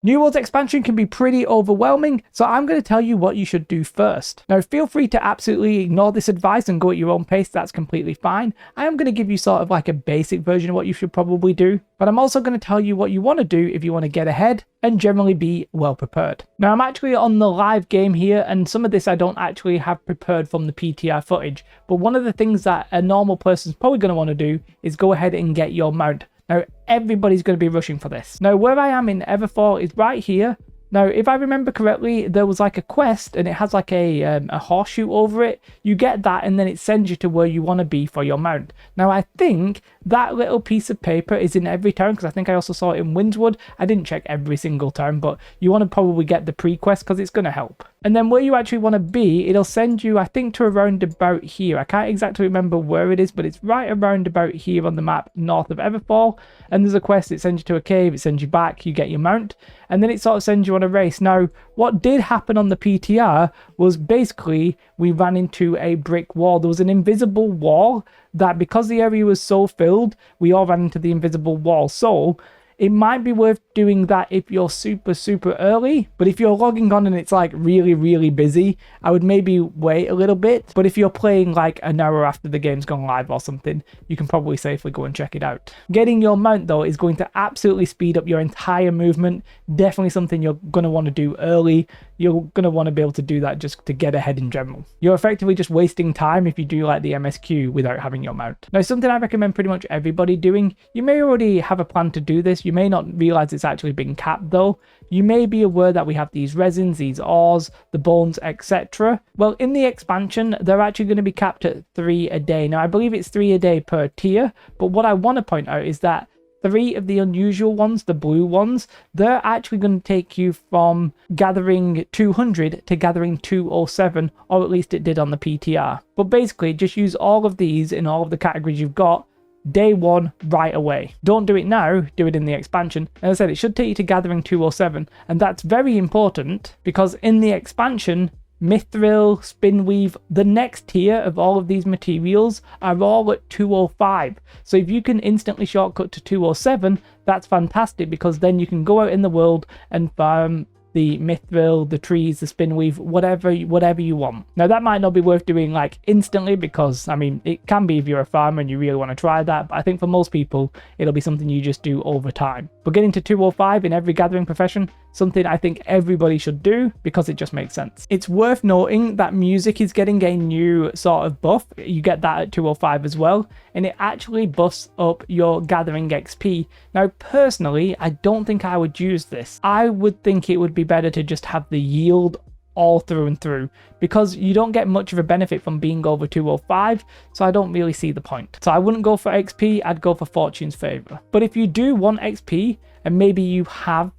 New World's expansion can be pretty overwhelming, so I'm going to tell you what you should do first. Now, feel free to absolutely ignore this advice and go at your own pace, that's completely fine. I am going to give you sort of like a basic version of what you should probably do, but I'm also going to tell you what you want to do if you want to get ahead and generally be well prepared. Now, I'm actually on the live game here, and some of this I don't actually have prepared from the PTR footage, but one of the things that a normal person's probably going to want to do is go ahead and get your mount. Now, everybody's going to be rushing for this. Now, where I am in Everfall is right here. Now, if I remember correctly, there was like a quest and it has like a horseshoe over it. You get that and then it sends you to where you want to be for your mount. Now, I think that little piece of paper is in every town because I think I also saw it in Windswood. I didn't check every single town, but you want to probably get the pre-quest because it's going to help. And then where you actually want to be, it'll send you, I think, to around about here. I can't exactly remember where it is, but it's right around about here on the map north of Everfall. And there's a quest, it sends you to a cave, it sends you back, you get your mount, and then it sort of sends you on a race. Now, what did happen on the PTR was basically we ran into a brick wall. There was an invisible wall that because the area was so filled, we all ran into the invisible wall. So it might be worth doing that if you're super early, but if you're logging on and it's like really busy, I would maybe wait a little bit. But if you're playing like an hour after the game's gone live or something, you can probably safely go and check it out. Getting your mount though is going to absolutely speed up your entire movement. Definitely something you're going to want to do early. You're going to want to be able to do that just to get ahead in general. You're effectively just wasting time if you do like the MSQ without having your mount. Now, something I recommend pretty much everybody doing, you may already have a plan to do this. You may not realize it's actually been capped though. You may be aware that we have these resins, these ores, the bones, etc. Well, in the expansion, they're actually going to be capped at 3 a day. Now, I believe it's 3 a day per tier, but what I want to point out is that 3 of the unusual ones, the blue ones, they're actually going to take you from gathering 200 to gathering 207, or at least it did on the PTR. But basically, just use all of these in all of the categories you've got day one right away. Don't do it now, do it in the expansion. As I said, it should take you to gathering 207, and that's very important because in the expansion, Mithril, Spinweave, the next tier of all of these materials are all at 205. So if you can instantly shortcut to 207, that's fantastic because then you can go out in the world and farm the Mithril, the trees, the Spinweave, whatever you want. Now that might not be worth doing like instantly because, I mean, it can be if you're a farmer and you really want to try that, but I think for most people, it'll be something you just do over time. But getting to 205 in every gathering profession, something I think everybody should do because it just makes sense. It's worth noting that music is getting a new sort of buff. You get that at 205 as well, and it actually buffs up your gathering XP. Now, personally, I don't think I would use this. I would think it would be better to just have the yield all through and through because you don't get much of a benefit from being over 205, so I don't really see the point. So I wouldn't go for XP, I'd go for Fortune's Favor. But if you do want XP and maybe you have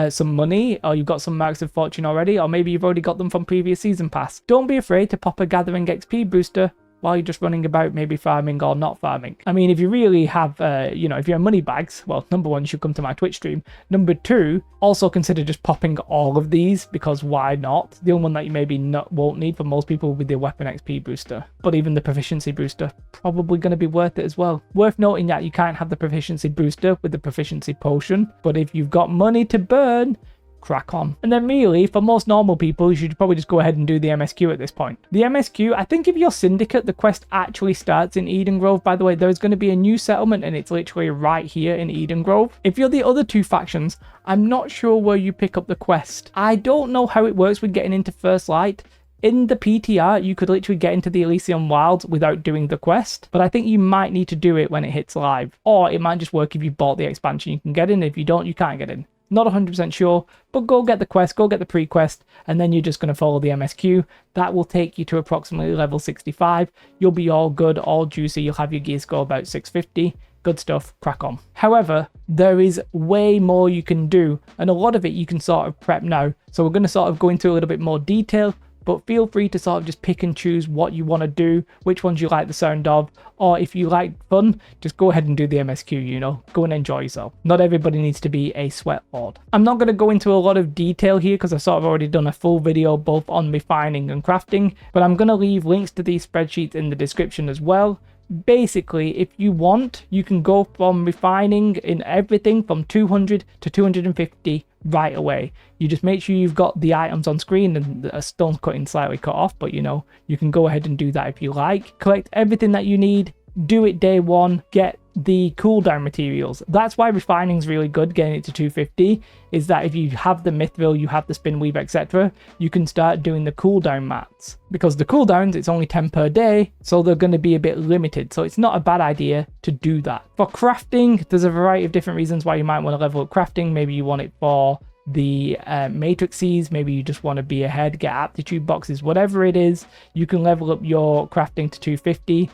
some money, or you've got some marks of fortune already, or maybe you've already got them from previous season pass, don't be afraid to pop a gathering XP booster while you're just running about maybe farming or not farming. I mean, if you really have, if you're money bags, well, number one, you should come to my Twitch stream. Number two, also consider just popping all of these because why not? The only one that you maybe won't need for most people will be the weapon XP booster, but even the proficiency booster, probably going to be worth it as well. Worth noting that you can't have the proficiency booster with the proficiency potion, but if you've got money to burn, crack on. And then really, for most normal people, you should probably just go ahead and do the MSQ at this point. The MSQ, I think if you're Syndicate, the quest actually starts in Eden Grove. By the way, there's going to be a new settlement and it's literally right here in Eden Grove. If you're the other two factions, I'm not sure where you pick up the quest. I don't know how it works with getting into First Light. In the PTR, you could literally get into the Elysian Wilds without doing the quest, but I think you might need to do it when it hits live. Or it might just work if you bought the expansion. You can get in, if you don't, you can't get in. Not 100% sure, but go get the quest, go get the pre-quest, and then you're just going to follow the MSQ. That will take you to approximately level 65. You'll be all good, all juicy. You'll have your gear score about 650. Good stuff, crack on. However, there is way more you can do, and a lot of it you can sort of prep now. So we're going to sort of go into a little bit more detail, but feel free to sort of just pick and choose what you want to do, which ones you like the sound of, or if you like fun, just go ahead and do the MSQ, go and enjoy yourself. Not everybody needs to be a sweat lord. I'm not going to go into a lot of detail here because I've sort of already done a full video both on refining and crafting, but I'm going to leave links to these spreadsheets in the description as well. basically, if you want, you can go from refining in everything from 200 to 250 right away. You just make sure you've got the items on screen and a stone cutting slightly cut off, but you know, you can go ahead and do that if you like. Collect everything that you need, do it day one, get the cooldown materials. That's why refining is really good, getting it to 250, is that if you have the mithril, you have the spin weave, etc., you can start doing the cooldown mats. Because the cooldowns, it's only 10 per day, so they're going to be a bit limited, so it's not a bad idea to do that. For crafting, there's a variety of different reasons why you might want to level up crafting. Maybe you want it for the matrices, maybe you just want to be ahead, get aptitude boxes, whatever it is, you can level up your crafting to 250.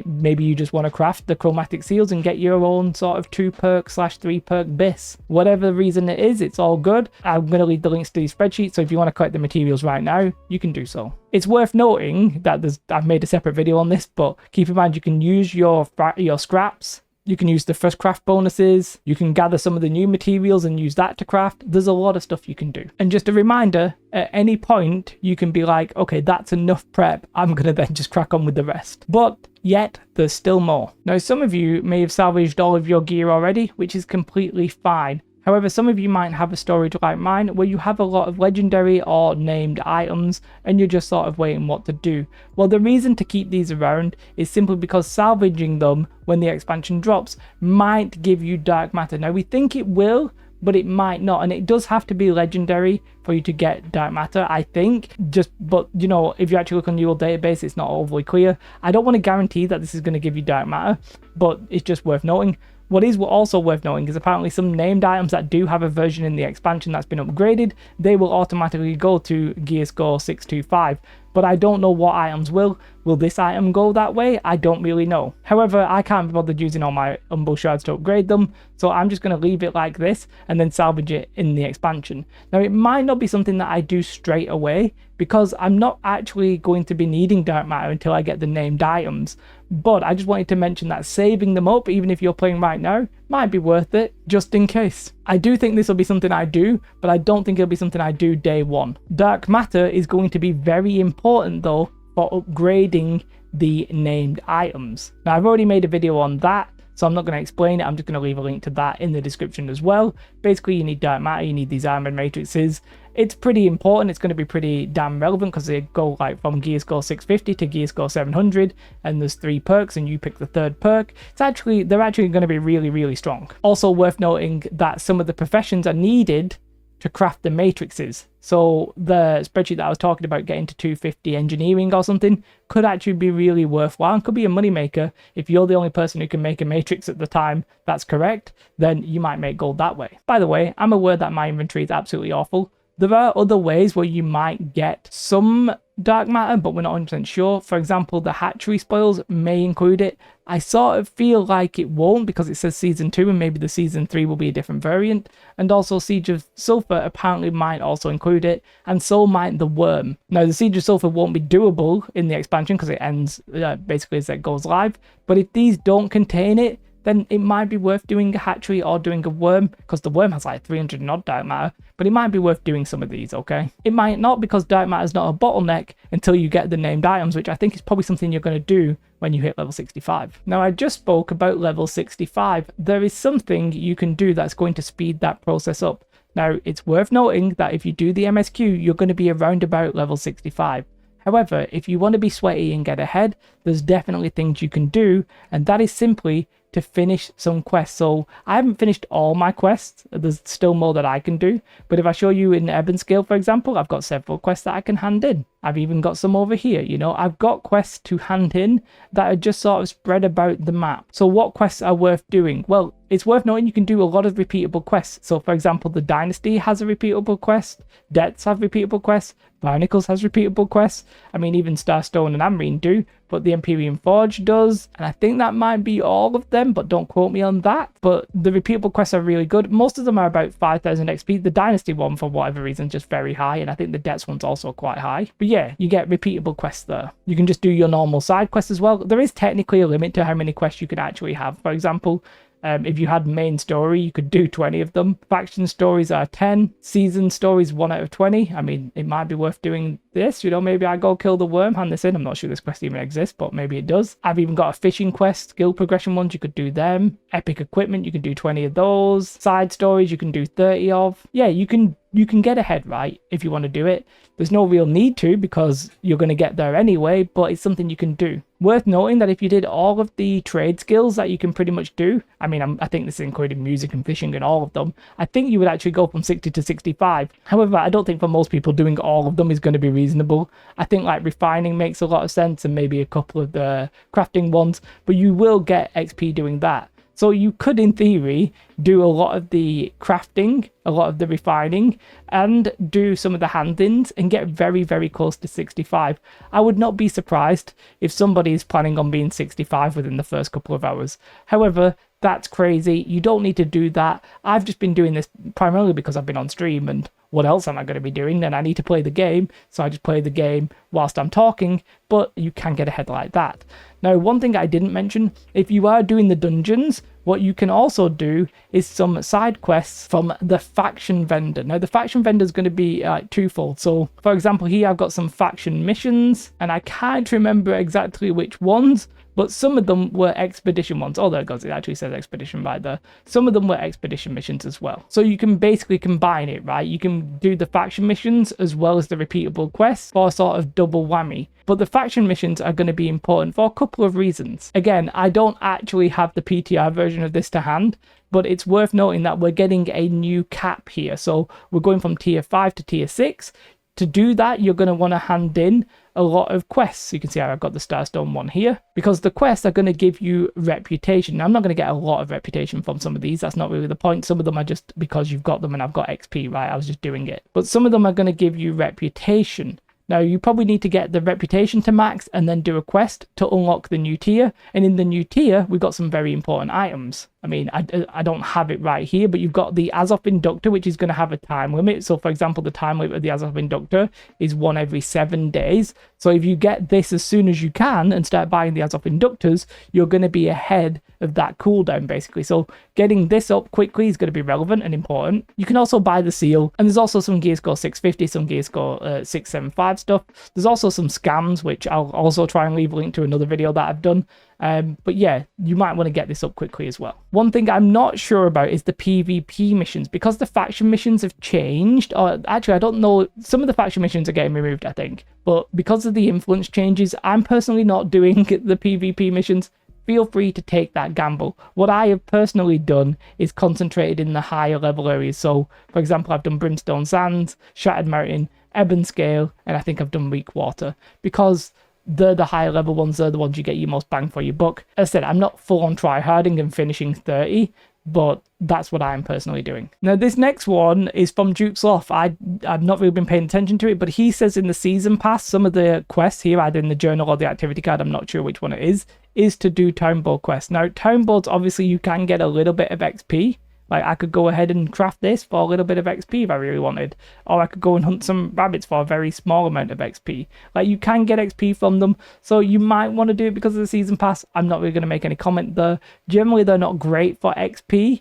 Maybe you just want to craft the chromatic seals and get your own sort of 2-perk / 3-perk bis. Whatever the reason it is, it's all good. I'm going to leave the links to these spreadsheets, so if you want to collect the materials right now, you can do so. It's worth noting that I've made a separate video on this, but keep in mind you can use your scraps. You can use the first craft bonuses, you can gather some of the new materials and use that to craft. There's a lot of stuff you can do. And just a reminder, at any point, you can be like, okay, that's enough prep. I'm going to then just crack on with the rest. But yet, there's still more. Now, some of you may have salvaged all of your gear already, which is completely fine. However, some of you might have a storage like mine where you have a lot of legendary or named items and you're just sort of waiting what to do. Well, the reason to keep these around is simply because salvaging them when the expansion drops might give you dark matter. Now, we think it will, but it might not, and it does have to be legendary for you to get dark matter, I think. But you know, if you actually look on the old database, it's not overly clear. I don't want to guarantee that this is going to give you dark matter, but it's just worth noting. What is also worth noting is apparently some named items that do have a version in the expansion that's been upgraded, they will automatically go to gear score 625. But I don't know what items will. Will this item go that way? I don't really know. However, I can't be bothered using all my Humble Shards to upgrade them, so I'm just going to leave it like this and then salvage it in the expansion. Now, it might not be something that I do straight away because I'm not actually going to be needing dark matter until I get the named items. But I just wanted to mention that saving them up, even if you're playing right now, might be worth it, just in case. I do think this will be something I do, but I don't think it'll be something I do day one. Dark matter is going to be very important though for upgrading the named items. Now, I've already made a video on that, so I'm not going to explain it. I'm just going to leave a link to that in the description as well. Basically, you need dark matter, you need these armor matrices. It's pretty important. It's going to be pretty damn relevant because they go like from gear score 650 to gear score 700, and there's 3 perks and you pick the 3rd perk. They're actually going to be really, really strong. Also worth noting that some of the professions are needed to craft the matrices. So the spreadsheet that I was talking about, getting to 250 engineering or something, could actually be really worthwhile and could be a moneymaker. If you're the only person who can make a matrix at the time that's correct, then you might make gold that way. By the way, I'm aware that my inventory is absolutely awful. There are other ways where you might get some dark matter, but we're not 100% sure. For example, the hatchery spoils may include it. I sort of feel like it won't because it says season 2 and maybe the season 3 will be a different variant. And also Siege of Sulfur apparently might also include it, and so might the worm. Now, the Siege of Sulfur won't be doable in the expansion because it ends basically as it goes live. But if these don't contain it, then it might be worth doing a hatchery or doing a worm, because the worm has like 300 and odd dark matter, but it might be worth doing some of these, okay? It might not, because dark matter is not a bottleneck until you get the named items, which I think is probably something you're going to do when you hit level 65. Now, I just spoke about level 65. There is something you can do that's going to speed that process up. Now, it's worth noting that if you do the MSQ, you're going to be around about level 65. However, if you want to be sweaty and get ahead, there's definitely things you can do, and that is simply to finish some quests. So I haven't finished all my quests. There's still more that I can do. But if I show you in Ebon Scale, for example, I've got several quests that I can hand in. I've even got some over here, you know. I've got quests to hand in that are just sort of spread about the map. So what quests are worth doing? Well, it's worth knowing you can do a lot of repeatable quests. So for example, the Dynasty has a repeatable quest. Debts have repeatable quests. Barnacles has repeatable quests. I mean, even Starstone and Amrine do, but the Empyrean Forge does. And I think that might be all of them, but don't quote me on that. But the repeatable quests are really good. Most of them are about 5,000 XP. The Dynasty one, for whatever reason, is just very high. And I think the Debts one's also quite high. But yeah, you get repeatable quests there. You can just do your normal side quests as well. There is technically a limit to how many quests you can actually have. For example, if you had main story, you could do 20 of them. Faction stories are 10. Season stories 1 out of 20. I mean, it might be worth doing this, you know, maybe I go kill the worm, hand this in. I'm not sure this quest even exists, but maybe it does. I've even got a fishing quest, skill progression ones, you could do them. Epic equipment, you can do 20 of those. Side stories, you can do 30 of. Yeah, you can get ahead, right, if you want to do it. There's no real need to because you're going to get there anyway, but it's something you can do. Worth noting that if you did all of the trade skills that you can pretty much do, I mean, I think this is including music and fishing and all of them, I think you would actually go from 60 to 65. However, I don't think for most people doing all of them is going to be reasonable. I think like refining makes a lot of sense and maybe a couple of the crafting ones, but you will get XP doing that. So you could, in theory, do a lot of the crafting, a lot of the refining, and do some of the hand-ins and get very, very close to 65. I would not be surprised if somebody is planning on being 65 within the first couple of hours. However, that's crazy. You don't need to do that. I've just been doing this primarily because I've been on stream, and what else am I going to be doing? Then I need to play the game, so I just play the game whilst I'm talking, but you can get ahead like that. Now, one thing I didn't mention, if you are doing the dungeons, what you can also do is some side quests from the faction vendor. Now, the faction vendor is going to be twofold. So, for example, here I've got some faction missions, and I can't remember exactly which ones, but some of them were expedition ones. Oh, there it goes. It actually says expedition right there. Some of them were expedition missions as well. So you can basically combine it, right? You can do the faction missions as well as the repeatable quests for a sort of double whammy. But the faction missions are going to be important for a couple of reasons. Again, I don't actually have the PTR version of this to hand, but it's worth noting that we're getting a new cap here. So we're going from tier 5 to tier 6. To do that, you're going to want to hand in a lot of quests. You can see how I've got the Starstone one here, because the quests are going to give you reputation. Now, I'm not going to get a lot of reputation from some of these. That's not really the point. Some of them are just because you've got them and I've got XP, right? I was just doing it. But some of them are going to give you reputation. Now, you probably need to get the reputation to max and then do a quest to unlock the new tier. And in the new tier, we've got some very important items. I mean, I don't have it right here, but you've got the Azov Inductor, which is going to have a time limit. So, for example, the time limit of the Azov Inductor is 1 every 7 days. So if you get this as soon as you can and start buying the Azov Inductors, you're going to be ahead of that cooldown, basically. So getting this up quickly is going to be relevant and important. You can also buy the seal, and there's also some gear score 650, some gear score 675 stuff. There's also some scams, which I'll also try and leave a link to another video that I've done. But yeah, you might want to get this up quickly as well. One thing I'm not sure about is the PvP missions, because the faction missions have changed, or actually I don't know, some of the faction missions are getting removed, I think, but because of the influence changes, I'm personally not doing the PvP missions. Feel free to take that gamble. What I have personally done is concentrated in the higher level areas. So, for example, I've done Brimstone Sands, Shattered Mountain, Ebon Scale, and I think I've done Weak Water, because they're the higher level ones, they're the ones you get your most bang for your buck. As I said, I'm not full on tryharding and finishing 30, but that's what I'm personally doing. Now, this next one is from Duke's Loft. I've not really been paying attention to it, but he says in the season pass, some of the quests here, either in the journal or the activity card, I'm not sure which one it is to do town board quests. Now, town boards, obviously, you can get a little bit of XP. Like, I could go ahead and craft this for a little bit of XP if I really wanted. Or I could go and hunt some rabbits for a very small amount of XP. Like, you can get XP from them, so you might want to do it because of the season pass. I'm not really going to make any comment there. Generally, they're not great for XP.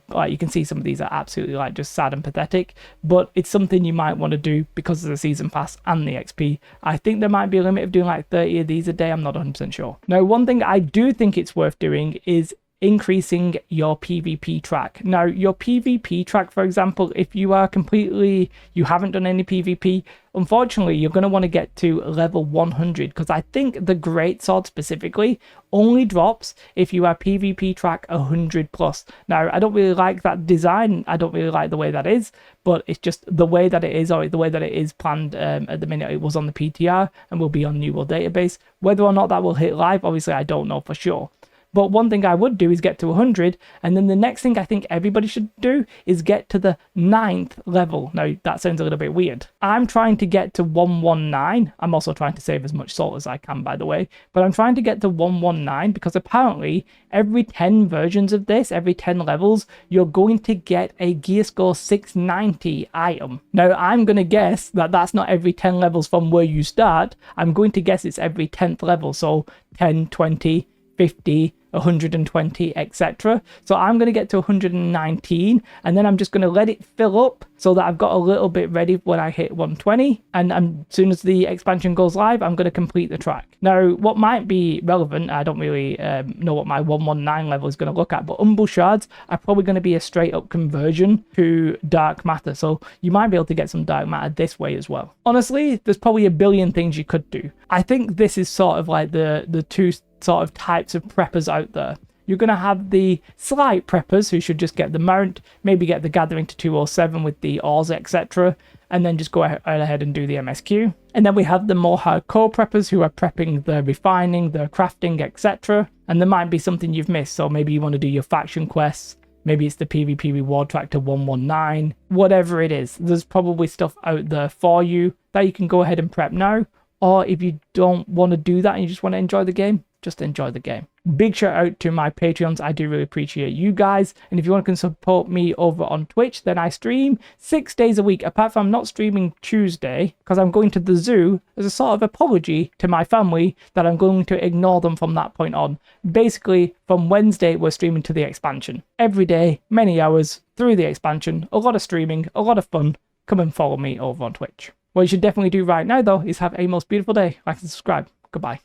Like, you can see some of these are absolutely, like, just sad and pathetic. But it's something you might want to do because of the season pass and the XP. I think there might be a limit of doing, like, 30 of these a day. I'm not 100% sure. Now, one thing I do think it's worth doing is increasing your PvP track. Now, your PvP track, for example, if you haven't done any PvP, unfortunately, you're going to want to get to level 100, because I think the Greatsword specifically only drops if you are PvP track 100 plus. Now, I don't really like that design. I don't really like the way that is, but it's just the way that it is, or the way that it is planned at the minute. It was on the PTR and will be on New World Database. Whether or not that will hit live, obviously, I don't know for sure. But one thing I would do is get to 100, and then the next thing I think everybody should do is get to the 9th level. Now, that sounds a little bit weird. I'm trying to get to 119. I'm also trying to save as much salt as I can, by the way. But I'm trying to get to 119 because apparently every 10 versions of this, every 10 levels, you're going to get a gear score 690 item. Now, I'm going to guess that that's not every 10 levels from where you start. I'm going to guess it's every 10th level, so 10, 20, 50, 120, etc. So I'm going to get to 119, and then I'm just going to let it fill up so that I've got a little bit ready when I hit 120. And as soon as the expansion goes live, I'm going to complete the track. Now, what might be relevant, I don't really know what my 119 level is going to look at, but Umble Shards are probably going to be a straight up conversion to dark matter. So you might be able to get some dark matter this way as well. Honestly, there's probably a billion things you could do. I think this is sort of like the two sort of types of preppers out there. You're going to have the slight preppers who should just get the mount, maybe get the gathering to 207 with the ores, etc., and then just go ahead and do the MSQ. And then we have the more hardcore preppers who are prepping the refining, the crafting, etc. And there might be something you've missed, so maybe you want to do your faction quests, maybe it's the PvP reward track to 119, whatever it is. There's probably stuff out there for you that you can go ahead and prep now. Or if you don't want to do that and you just want to enjoy the game, just enjoy the game. Big shout out to my Patreons. I do really appreciate you guys. And if you want to support me over on Twitch, then I stream 6 days a week, apart from not streaming Tuesday because I'm going to the zoo as a sort of apology to my family that I'm going to ignore them from that point on. Basically, from Wednesday, we're streaming to the expansion. Every day, many hours through the expansion, a lot of streaming, a lot of fun. Come and follow me over on Twitch. What you should definitely do right now, though, is have a most beautiful day. Like and subscribe. Goodbye.